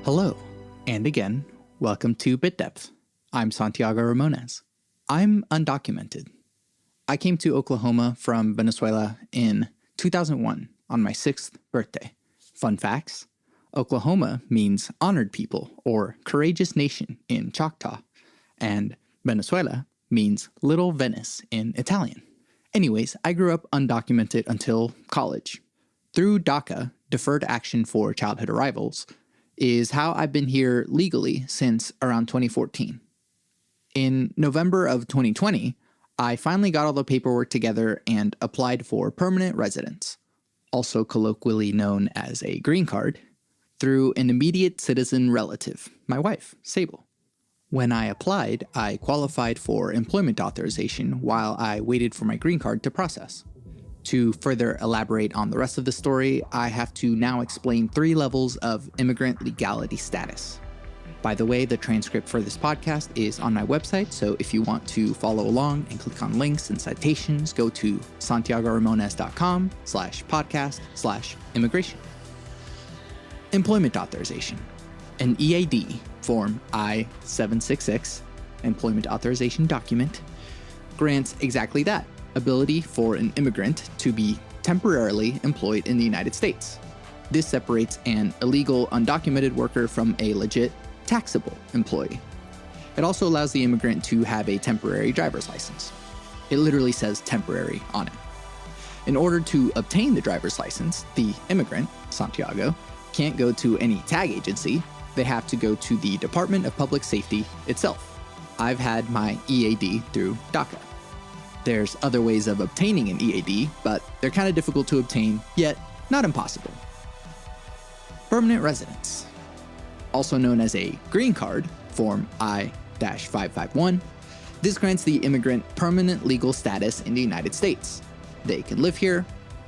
Hello, and again, welcome to Bit Depth. I'm Santiago Ramones. I'm undocumented. I came to Oklahoma from Venezuela in 2001 on my 6th birthday. Fun facts: Oklahoma means honored people or courageous nation in Choctaw, and Venezuela means little Venice in Italian. Anyways, I grew up undocumented until college. Through DACA, Deferred Action for Childhood Arrivals, is how I've been here legally since around 2014. In November of 2020, I finally got all the paperwork together and applied for permanent residence, also colloquially known as a green card, through an immediate citizen relative, my wife, Sable. When I applied, I qualified for employment authorization while I waited for my green card to process. To further elaborate on the rest of the story, I have to now explain 3 levels of immigrant legality status. By the way, the transcript for this podcast is on my website, so if you want to follow along and click on links and citations, go to santiagoramones.com/podcast/immigration. Employment authorization. An EAD, Form I-766, Employment Authorization Document, grants exactly that: ability for an immigrant to be temporarily employed in the United States. This separates an illegal undocumented worker from a legit taxable employee. It also allows the immigrant to have a temporary driver's license. It literally says temporary on it. In order to obtain the driver's license, the immigrant, Santiago, can't go to any tag agency. They have to go to the Department of Public Safety itself. I've had my EAD through DACA. There's other ways of obtaining an EAD, but they're kind of difficult to obtain, yet not impossible. Permanent residence. Also known as a green card, Form I-551, this grants the immigrant permanent legal status in the United States. They can live here,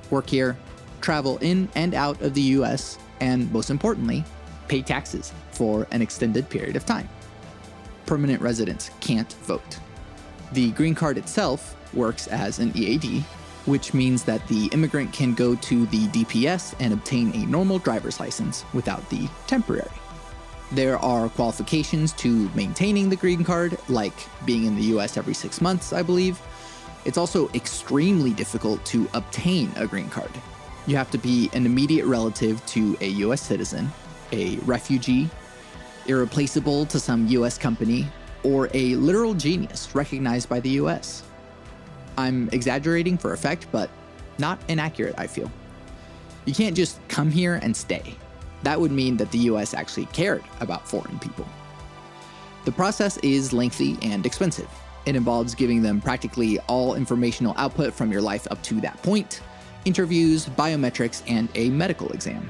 work here, travel in and out of the US, and most importantly, pay taxes for an extended period of time. Permanent residents can't vote. The green card itself works as an EAD, which means that the immigrant can go to the DPS and obtain a normal driver's license without the temporary. There are qualifications to maintaining the green card, like being in the US every 6 months, I believe. It's also extremely difficult to obtain a green card. You have to be an immediate relative to a US citizen, a refugee, irreplaceable to some US company, or a literal genius recognized by the US. I'm exaggerating for effect, but not inaccurate, I feel. You can't just come here and stay. That would mean that the US actually cared about foreign people. The process is lengthy and expensive. It involves giving them practically all informational output from your life up to that point, interviews, biometrics, and a medical exam.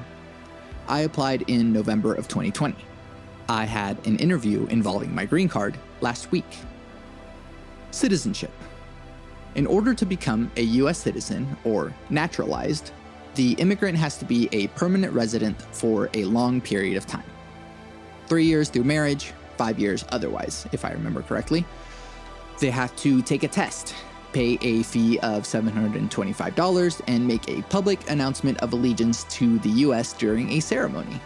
I applied in November of 2020. I had an interview involving my green card last week. Citizenship. In order to become a US citizen or naturalized, the immigrant has to be a permanent resident for a long period of time. 3 years through marriage, 5 years otherwise, if I remember correctly. They have to take a test, pay a fee of $725, and make a public announcement of allegiance to the US during a ceremony.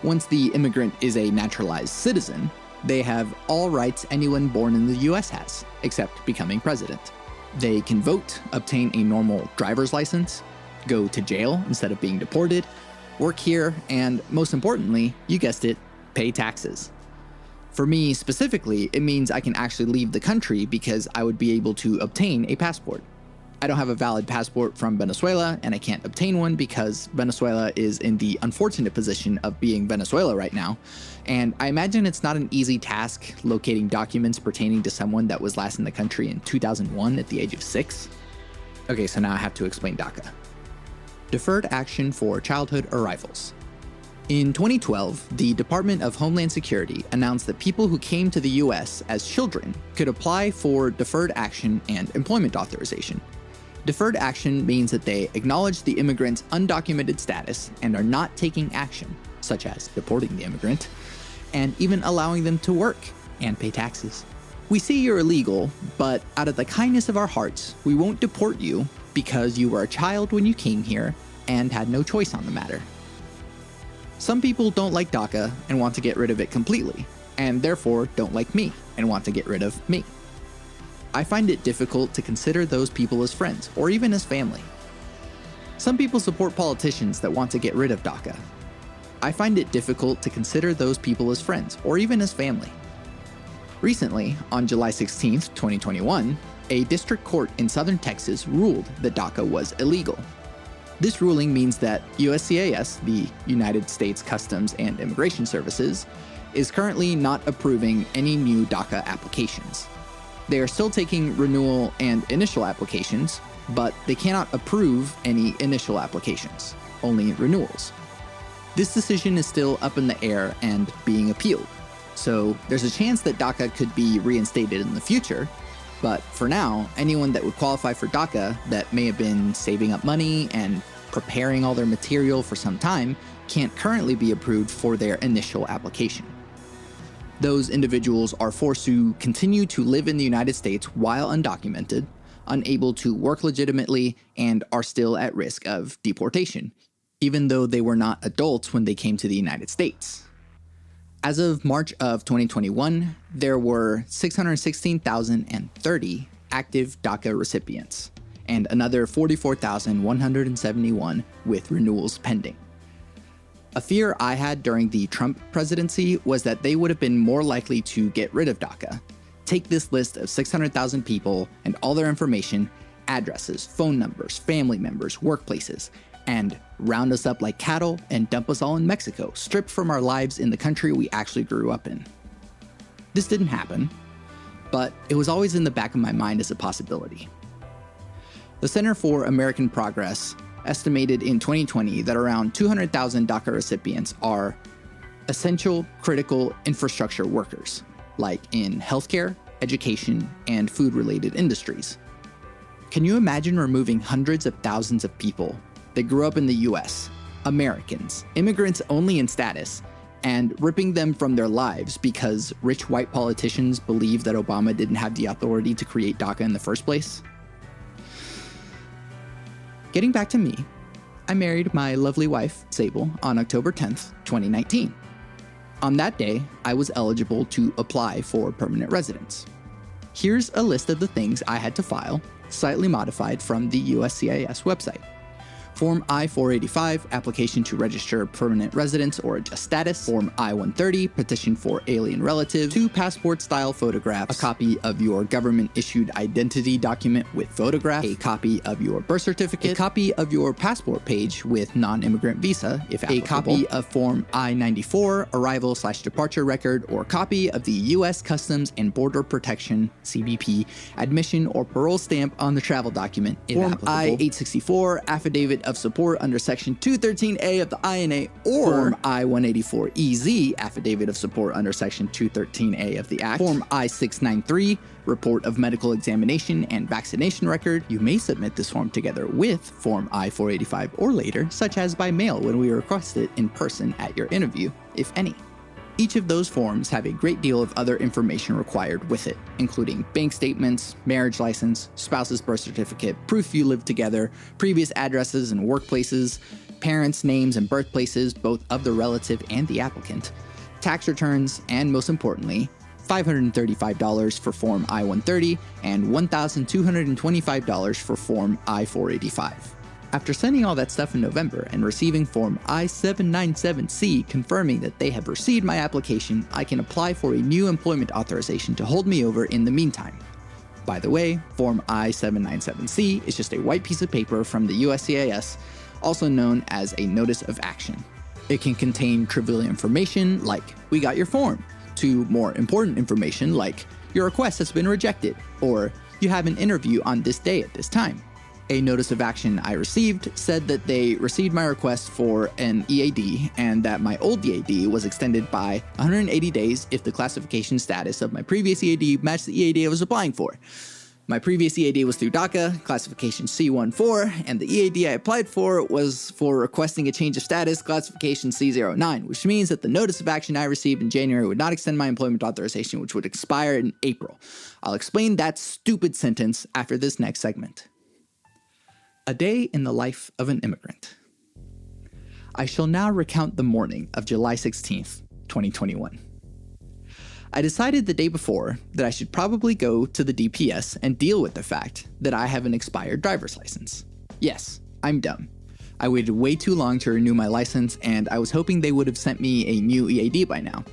Once the immigrant is a naturalized citizen, they have all rights anyone born in the US has, except becoming president. They can vote, obtain a normal driver's license, go to jail instead of being deported, work here, and most importantly, you guessed it, pay taxes. For me specifically, it means I can actually leave the country because I would be able to obtain a passport. I don't have a valid passport from Venezuela, and I can't obtain one because Venezuela is in the unfortunate position of being Venezuela right now, and I imagine it's not an easy task locating documents pertaining to someone that was last in the country in 2001 at the age of 6. Okay, so now I have to explain DACA. Deferred Action for Childhood Arrivals. In 2012, the Department of Homeland Security announced that people who came to the US as children could apply for deferred action and employment authorization. Deferred action means that they acknowledge the immigrant's undocumented status and are not taking action, such as deporting the immigrant, and even allowing them to work and pay taxes. We see you're illegal, but out of the kindness of our hearts, we won't deport you because you were a child when you came here and had no choice on the matter. Some people don't like DACA and want to get rid of it completely, and therefore don't like me and want to get rid of me. I find it difficult to consider those people as friends or even as family. Some people support politicians that want to get rid of DACA. I find it difficult to consider those people as friends or even as family. Recently, on July 16, 2021, a district court in southern Texas ruled that DACA was illegal. This ruling means that USCIS, the United States Customs and Immigration Services, is currently not approving any new DACA applications. They are still taking renewal and initial applications, but they cannot approve any initial applications, only renewals. This decision is still up in the air and being appealed, so there's a chance that DACA could be reinstated in the future, but for now, anyone that would qualify for DACA that may have been saving up money and preparing all their material for some time can't currently be approved for their initial application. Those individuals are forced to continue to live in the United States while undocumented, unable to work legitimately, and are still at risk of deportation, even though they were not adults when they came to the United States. As of March of 2021, there were 616,030 active DACA recipients, and another 44,171 with renewals pending. A fear I had during the Trump presidency was that they would have been more likely to get rid of DACA, take this list of 600,000 people and all their information, addresses, phone numbers, family members, workplaces, and round us up like cattle and dump us all in Mexico, stripped from our lives in the country we actually grew up in. This didn't happen, but it was always in the back of my mind as a possibility. The Center for American Progress estimated in 2020 that around 200,000 DACA recipients are essential critical infrastructure workers, like in healthcare, education, and food-related industries. Can you imagine removing hundreds of thousands of people that grew up in the US, Americans, immigrants only in status, and ripping them from their lives because rich white politicians believe that Obama didn't have the authority to create DACA in the first place? Getting back to me, I married my lovely wife, Sable, on October 10th, 2019. On that day, I was eligible to apply for permanent residence. Here's a list of the things I had to file, slightly modified from the USCIS website. Form I-485, application to register permanent residence or adjust status. Form I-130, petition for alien relative. 2 passport-style photographs. A copy of your government-issued identity document with photograph. A copy of your birth certificate. A copy of your passport page with non-immigrant visa, if applicable. A copy of Form I-94, arrival/departure record, or copy of the U.S. Customs and Border Protection, CBP, admission or parole stamp on the travel document, if Form applicable. I-864, affidavit of support under Section 213A of the INA, or Form I-184EZ, affidavit of support under Section 213A of the Act. Form I-693, report of medical examination and vaccination record. You may submit this form together with Form I-485 or later, such as by mail when we request it in person at your interview, if any. Each of those forms have a great deal of other information required with it, including bank statements, marriage license, spouse's birth certificate, proof you live together, previous addresses and workplaces, parents' names and birthplaces, both of the relative and the applicant, tax returns, and most importantly, $535 for Form I-130 and $1,225 for Form I-485. After sending all that stuff in November and receiving Form I-797C confirming that they have received my application, I can apply for a new employment authorization to hold me over in the meantime. By the way, Form I-797C is just a white piece of paper from the USCIS, also known as a Notice of Action. It can contain trivial information like, "We got your form," to more important information like, "Your request has been rejected," or "You have an interview on this day at this time." A notice of action I received said that they received my request for an EAD and that my old EAD was extended by 180 days if the classification status of my previous EAD matched the EAD I was applying for. My previous EAD was through DACA, classification C14, and the EAD I applied for was for requesting a change of status, classification C09, which means that the notice of action I received in January would not extend my employment authorization, which would expire in April. I'll explain that stupid sentence after this next segment. A day in the life of an immigrant. I shall now recount the morning of July 16th, 2021. I decided the day before that I should probably go to the DPS and deal with the fact that I have an expired driver's license. Yes, I'm dumb. I waited way too long to renew my license, and I was hoping they would have sent me a new EAD by now.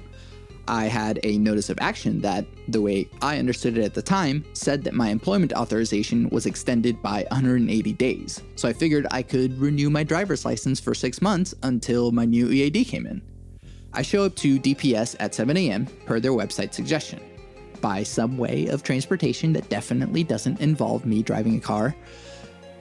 I had a notice of action that, the way I understood it at the time, said that my employment authorization was extended by 180 days, so I figured I could renew my driver's license for 6 months until my new EAD came in. I show up to DPS at 7 a.m. per their website suggestion. By some way of transportation that definitely doesn't involve me driving a car,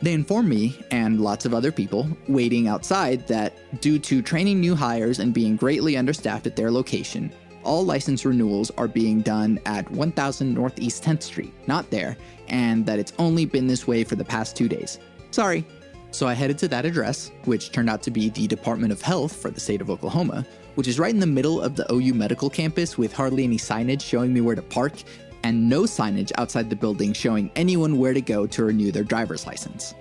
they inform me, and lots of other people, waiting outside, that due to training new hires and being greatly understaffed at their location, all license renewals are being done at 1000 Northeast 10th Street, not there, and that it's only been this way for the past 2 days. Sorry. So I headed to that address, which turned out to be the Department of Health for the state of Oklahoma, which is right in the middle of the OU Medical Campus with hardly any signage showing me where to park, and no signage outside the building showing anyone where to go to renew their driver's license.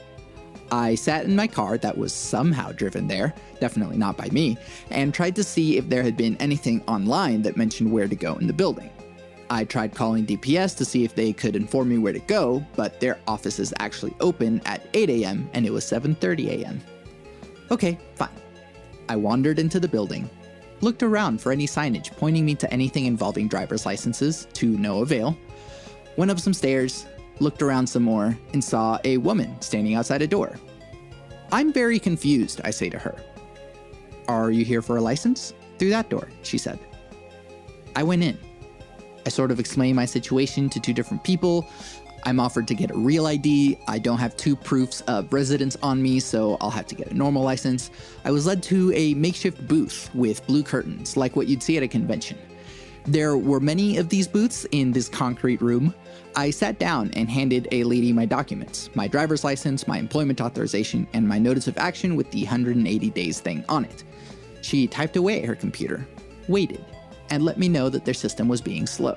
I sat in my car that was somehow driven there, definitely not by me, and tried to see if there had been anything online that mentioned where to go in the building. I tried calling DPS to see if they could inform me where to go, but their office is actually open at 8 a.m. and it was 7:30 a.m. Okay, fine. I wandered into the building, looked around for any signage pointing me to anything involving driver's licenses, to no avail, went up some stairs, looked around some more, and saw a woman standing outside a door. I'm very confused, I say to her. Are you here for a license? Through that door, she said. I went in. I sort of explained my situation to 2 different people. I'm offered to get a real ID. I don't have 2 proofs of residence on me, so I'll have to get a normal license. I was led to a makeshift booth with blue curtains, like what you'd see at a convention. There were many of these booths in this concrete room. I sat down and handed a lady my documents, my driver's license, my employment authorization, and my notice of action with the 180 days thing on it. She typed away at her computer, waited, and let me know that their system was being slow.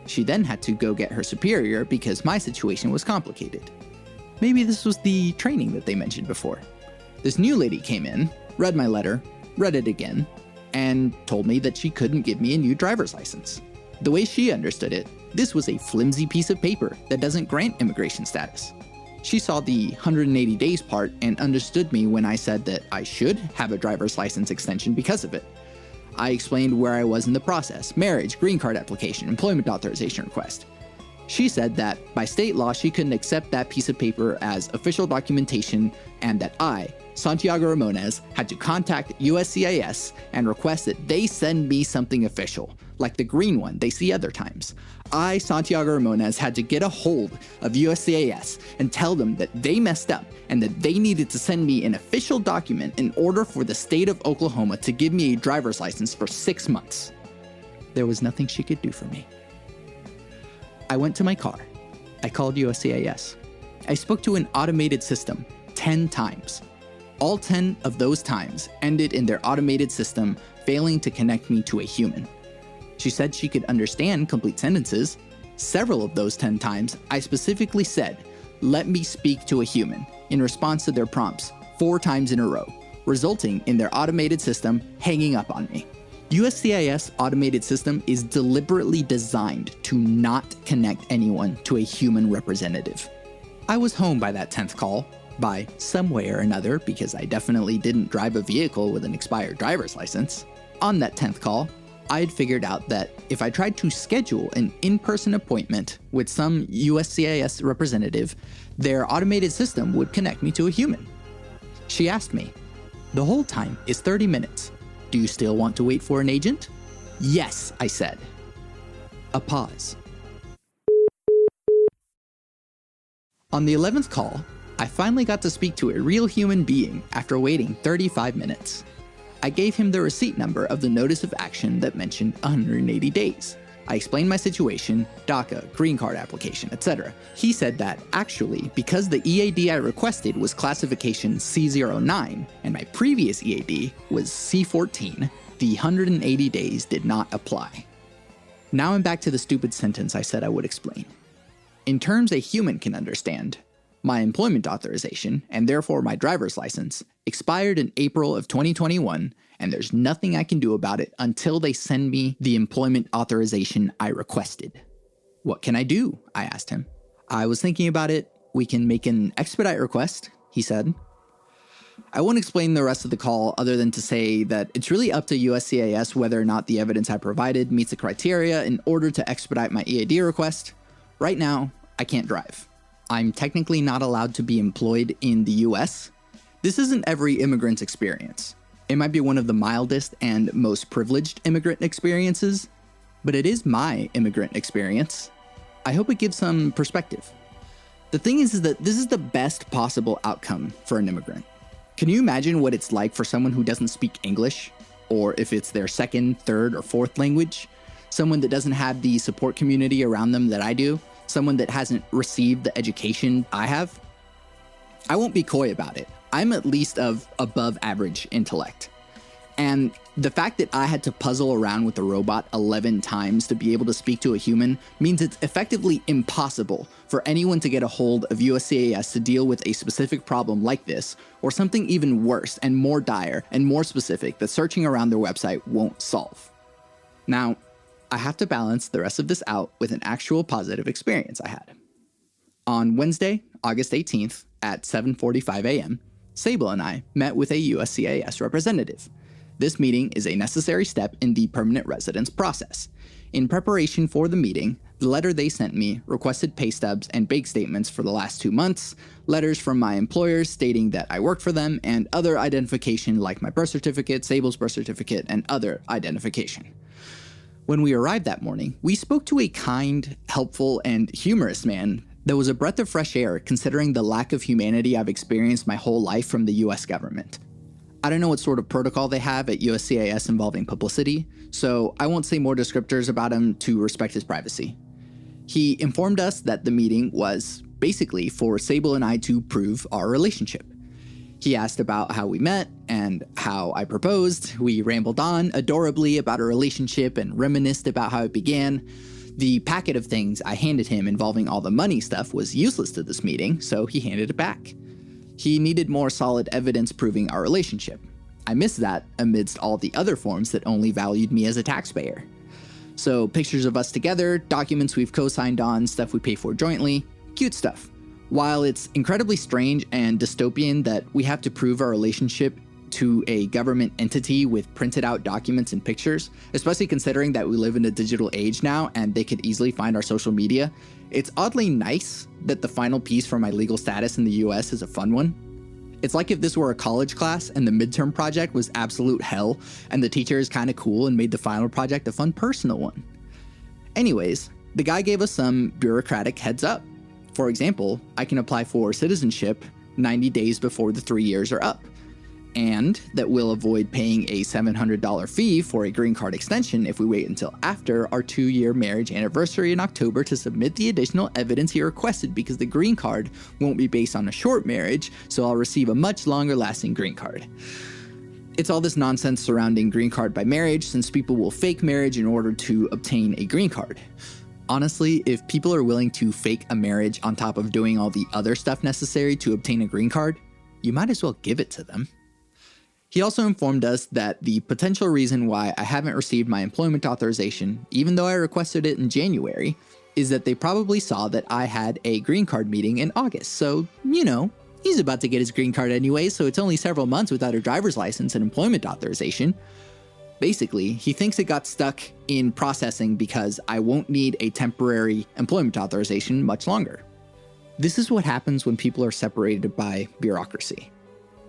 She then had to go get her superior because my situation was complicated. Maybe this was the training that they mentioned before. This new lady came in, read my letter, read it again, and told me that she couldn't give me a new driver's license. The way she understood it, this was a flimsy piece of paper that doesn't grant immigration status. She saw the 180 days part and understood me when I said that I should have a driver's license extension because of it. I explained where I was in the process: marriage, green card application, employment authorization request. She said that by state law she couldn't accept that piece of paper as official documentation, and that I, Santiago Ramones, had to contact USCIS and request that they send me something official, like the green one they see other times. I, Santiago Ramones, had to get a hold of USCIS and tell them that they messed up and that they needed to send me an official document in order for the state of Oklahoma to give me a driver's license for 6 months. There was nothing she could do for me. I went to my car. I called USCIS. I spoke to an automated system 10 times. All 10 of those times ended in their automated system failing to connect me to a human. She said she could understand complete sentences. Several of those 10 times, I specifically said, "Let me speak to a human," in response to their prompts 4 times in a row, resulting in their automated system hanging up on me. USCIS automated system is deliberately designed to not connect anyone to a human representative. I was home by that 10th call, by some way or another, because I definitely didn't drive a vehicle with an expired driver's license. On that 10th call, I had figured out that if I tried to schedule an in-person appointment with some USCIS representative, their automated system would connect me to a human. She asked me, "The hold time is 30 minutes. Do you still want to wait for an agent?" "Yes," I said. A pause. On the 11th call, I finally got to speak to a real human being after waiting 35 minutes. I gave him the receipt number of the notice of action that mentioned 180 days. I explained my situation, DACA, green card application, etc. He said that, actually, because the EAD I requested was classification C09, and my previous EAD was C14, the 180 days did not apply. Now I'm back to the stupid sentence I said I would explain. In terms a human can understand, My employment authorization, and therefore my driver's license, expired in April of 2021, and there's nothing I can do about it until they send me the employment authorization I requested. What can I do? I asked him. I was thinking about it. We can make an expedite request, he said. I won't explain the rest of the call other than to say that it's really up to USCIS whether or not the evidence I provided meets the criteria in order to expedite my EAD request. Right now, I can't drive. I'm technically not allowed to be employed in the US. This isn't every immigrant's experience. It might be one of the mildest and most privileged immigrant experiences, but it is my immigrant experience. I hope it gives some perspective. The thing is that this is the best possible outcome for an immigrant. Can you imagine what it's like for someone who doesn't speak English, or if it's their second, third, or fourth language? Someone that doesn't have the support community around them that I do? Someone that hasn't received the education I have? I won't be coy about it. I'm at least of above average intellect. And the fact that I had to puzzle around with a robot 11 times to be able to speak to a human means it's effectively impossible for anyone to get a hold of USCIS to deal with a specific problem like this, or something even worse and more dire and more specific that searching around their website won't solve. Now, I have to balance the rest of this out with an actual positive experience I had. On Wednesday, August 18th at 7:45 a.m., Sable and I met with a USCIS representative. This meeting is a necessary step in the permanent residence process. In preparation for the meeting, the letter they sent me requested pay stubs and bank statements for the last 2 months, letters from my employers stating that I worked for them, and other identification like my birth certificate, Sable's birth certificate, and other identification. When we arrived that morning, we spoke to a kind, helpful, and humorous man that was a breath of fresh air considering the lack of humanity I've experienced my whole life from the US government. I don't know what sort of protocol they have at USCIS involving publicity, so I won't say more descriptors about him to respect his privacy. He informed us that the meeting was basically for Sable and I to prove our relationship. He asked about how we met and how I proposed. We rambled on adorably about our relationship and reminisced about how it began. The packet of things I handed him involving all the money stuff was useless to this meeting, so he handed it back. He needed more solid evidence proving our relationship. I missed that amidst all the other forms that only valued me as a taxpayer. So pictures of us together, documents we've co-signed on, stuff we pay for jointly, cute stuff. While it's incredibly strange and dystopian that we have to prove our relationship to a government entity with printed out documents and pictures, especially considering that we live in a digital age now and they could easily find our social media, it's oddly nice that the final piece for my legal status in the US is a fun one. It's like if this were a college class and the midterm project was absolute hell and the teacher is kind of cool and made the final project a fun personal one. Anyways, the guy gave us some bureaucratic heads up. For example, I can apply for citizenship 90 days before the 3 years are up, and that we'll avoid paying a $700 fee for a green card extension if we wait until after our 2-year marriage anniversary in October to submit the additional evidence he requested, because the green card won't be based on a short marriage, so I'll receive a much longer lasting green card. It's all this nonsense surrounding green card by marriage, since people will fake marriage in order to obtain a green card. Honestly, if people are willing to fake a marriage on top of doing all the other stuff necessary to obtain a green card, you might as well give it to them. He also informed us that the potential reason why I haven't received my employment authorization, even though I requested it in January, is that they probably saw that I had a green card meeting in August. So, he's about to get his green card anyway, so it's only several months without a driver's license and employment authorization. Basically, he thinks it got stuck in processing because I won't need a temporary employment authorization much longer. This is what happens when people are separated by bureaucracy.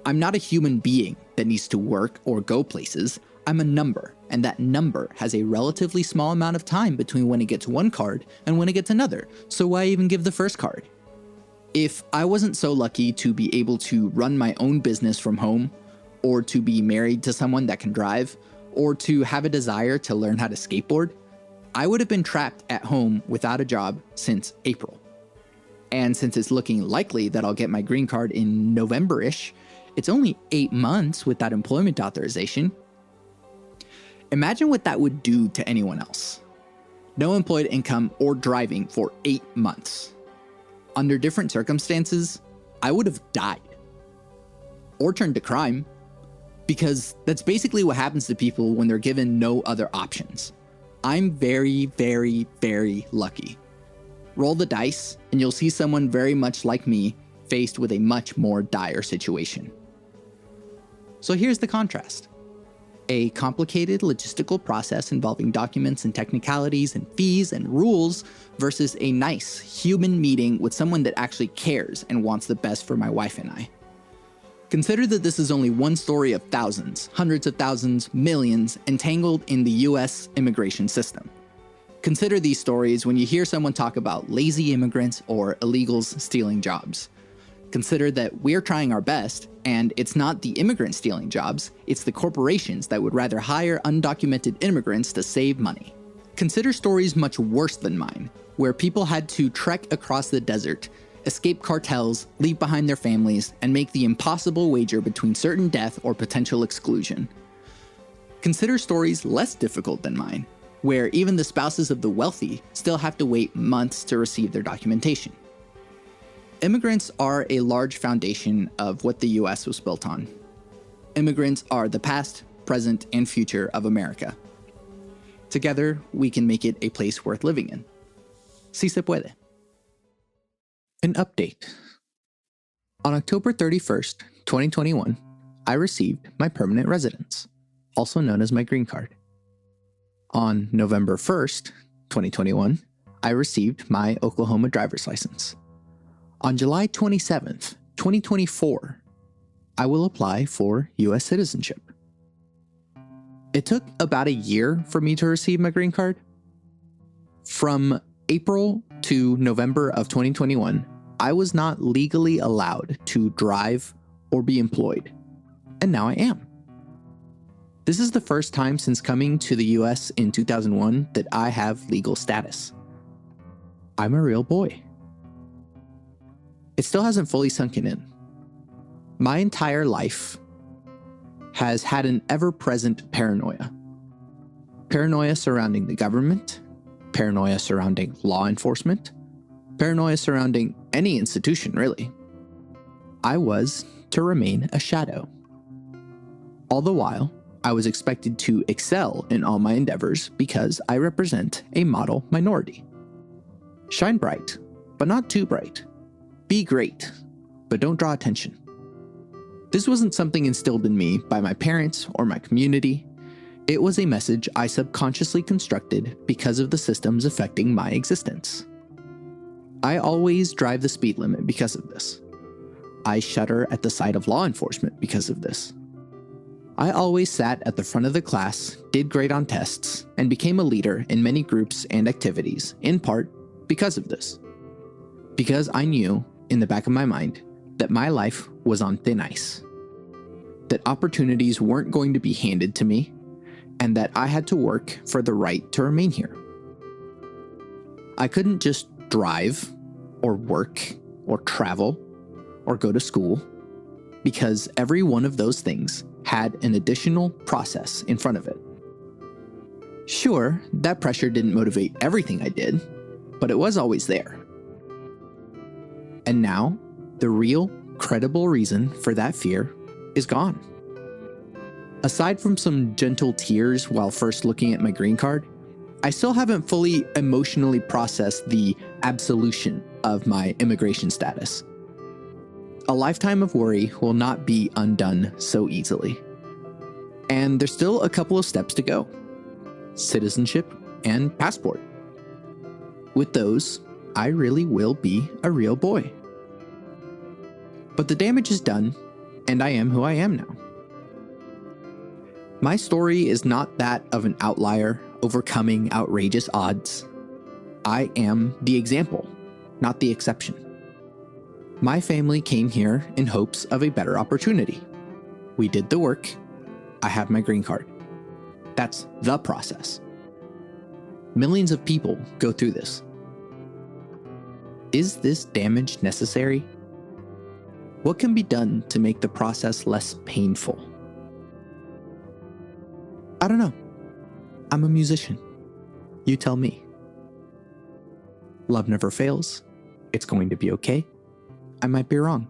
I'm not a human being that needs to work or go places. I'm a number, and that number has a relatively small amount of time between when it gets one card and when it gets another, so why even give the first card? If I wasn't so lucky to be able to run my own business from home, or to be married to someone that can drive, or to have a desire to learn how to skateboard, I would have been trapped at home without a job since April. And since it's looking likely that I'll get my green card in November-ish, it's only 8 months without employment authorization. Imagine what that would do to anyone else. No employed income or driving for 8 months. Under different circumstances, I would have died or turned to crime, because that's basically what happens to people when they're given no other options. I'm very, very, very lucky. Roll the dice and you'll see someone very much like me faced with a much more dire situation. So here's the contrast. A complicated logistical process involving documents and technicalities and fees and rules versus a nice human meeting with someone that actually cares and wants the best for my wife and I. Consider that this is only one story of thousands, hundreds of thousands, millions, entangled in the US immigration system. Consider these stories when you hear someone talk about lazy immigrants or illegals stealing jobs. Consider that we're trying our best, and it's not the immigrants stealing jobs, it's the corporations that would rather hire undocumented immigrants to save money. Consider stories much worse than mine, where people had to trek across the desert, escape cartels, leave behind their families, and make the impossible wager between certain death or potential exclusion. Consider stories less difficult than mine, where even the spouses of the wealthy still have to wait months to receive their documentation. Immigrants are a large foundation of what the US was built on. Immigrants are the past, present, and future of America. Together, we can make it a place worth living in. Si se puede. An update. On October 31st, 2021, I received my permanent residence, also known as my green card. On November 1st, 2021, I received my Oklahoma driver's license. On July 27th, 2024, I will apply for U.S. citizenship. It took about a year for me to receive my green card. From April to November of 2021, I was not legally allowed to drive or be employed, and now I am. This is the first time since coming to the US in 2001 that I have legal status. I'm a real boy. It still hasn't fully sunken in. My entire life has had an ever-present paranoia. Paranoia surrounding the government, paranoia surrounding law enforcement, paranoia surrounding any institution, really. I was to remain a shadow. All the while, I was expected to excel in all my endeavors because I represent a model minority. Shine bright, but not too bright. Be great, but don't draw attention. This wasn't something instilled in me by my parents or my community. It was a message I subconsciously constructed because of the systems affecting my existence. I always drive the speed limit because of this. I shudder at the sight of law enforcement because of this. I always sat at the front of the class, did great on tests, and became a leader in many groups and activities, in part because of this. Because I knew, in the back of my mind, that my life was on thin ice. That opportunities weren't going to be handed to me, and that I had to work for the right to remain here. I couldn't just drive, or work, or travel, or go to school, because every one of those things had an additional process in front of it. Sure, that pressure didn't motivate everything I did, but it was always there. And now, the real, credible reason for that fear is gone. Aside from some gentle tears while first looking at my green card, I still haven't fully emotionally processed the absolution of my immigration status. A lifetime of worry will not be undone so easily. And there's still a couple of steps to go: citizenship and passport. With those, I really will be a real boy. But the damage is done, and I am who I am now. My story is not that of an outlier overcoming outrageous odds. I am the example, not the exception. My family came here in hopes of a better opportunity. We did the work. I have my green card. That's the process. Millions of people go through this. Is this damage necessary? What can be done to make the process less painful? I don't know. I'm a musician. You tell me. Love never fails. It's going to be okay. I might be wrong.